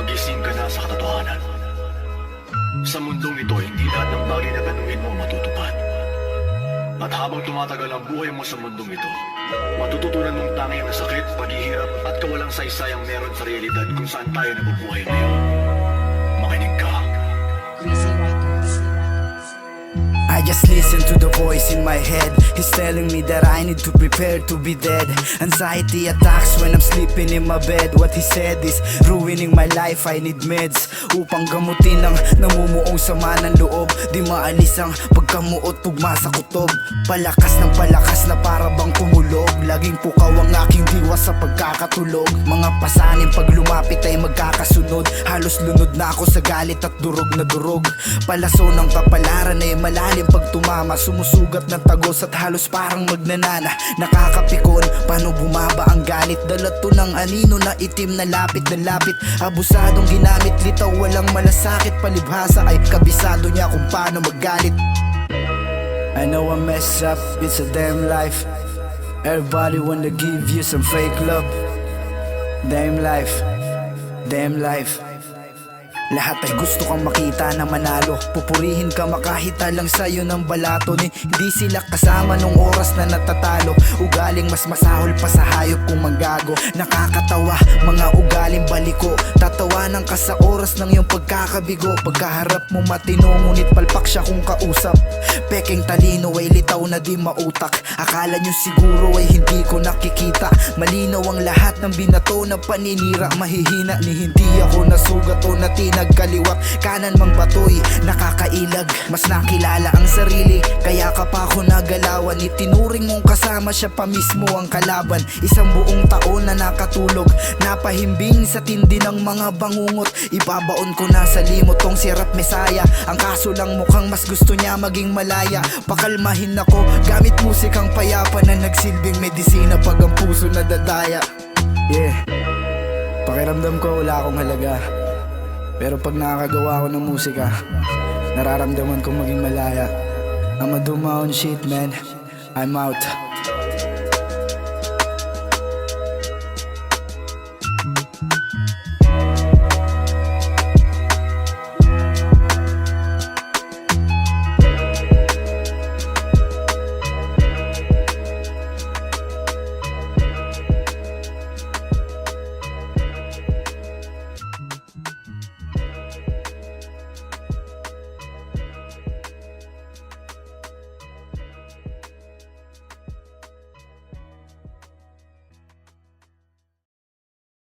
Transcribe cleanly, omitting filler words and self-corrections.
Magising ka na sa katotohanan. Sa mundong ito, hindi lahat ng bagay na tanungin mo matutupad. At habang tumatagal ang buhay mo sa mundong ito, matututunan mong tanging ang sakit, paghihirap at kawalang saysayang meron sa realidad kung saan tayo nabubuhay ngayon. Makinig ka. Greasy Records. I just listen to the voice in my head. He's telling me that I need to prepare to be dead. Anxiety attacks when I'm sleeping in my bed. What he said is ruining my life, I need meds upang gamutin ang namumuong sama ng loob. Di maalis ang pagkamuot, tugma sa kutob. Palakas na para bang tumulog. Laging pukaw ang aking diwa sa pagkakatulog. Mga pasanin pag lumapit ay magkakasunod. Halos lunod na ako sa galit at durog na durog. Palaso ng kapalaran ay malalim pag tumama. Sumusugat ng tagos at halos parang magnanana. Nakakapikon, paano bumaba ang galit? Dala to ng anino na itim na lapit na lapit. Abusadong ginamit, litaw walang malasakit. Palibhasa ay kabisado niya kung paano magalit. I know I mess up, it's a damn life. Everybody wanna give you some fake love. Damn life, damn life. Lahat ay gusto kang makita na manalo. Pupurihin ka makahita lang sa'yo ng balato ni hindi sila kasama nung oras na natatalo. Ugaling mas masahol pa sa hayop kung manggago. Nakakatawa, mga ugaling baliko. Tatawanan ka sa oras ng iyong pagkakabigo. Pagkaharap mo matino, ngunit palpak siya kung kausap. Peking talino ay litaw na di mautak. Akala nyo siguro ay hindi ko nakikita. Malinaw ang lahat ng binato na paninira. Mahihina ni hindi ako nasugat o natina. Nagkaliwat, kanan mang batoy, nakakailag. Mas nakilala ang sarili, kaya ka pa ako nagalawan. Itinuring mong kasama siya pa mismo ang kalaban. Isang buong taon na nakatulog, napahimbing sa tindi ng mga bangungot. Ibabaon ko na sa limot tong si Rap Mesaya. Ang kaso lang mukhang mas gusto niya maging malaya. Pakalmahin ako, gamit musikang payapa na nagsilbing medisina pag ang puso nadadaya. Yeah, pakiramdam ko wala akong halaga. Pero pag nakakagawa ko ng musika, nararamdaman kong maging malaya. I'ma do my own shit, man. I'm out.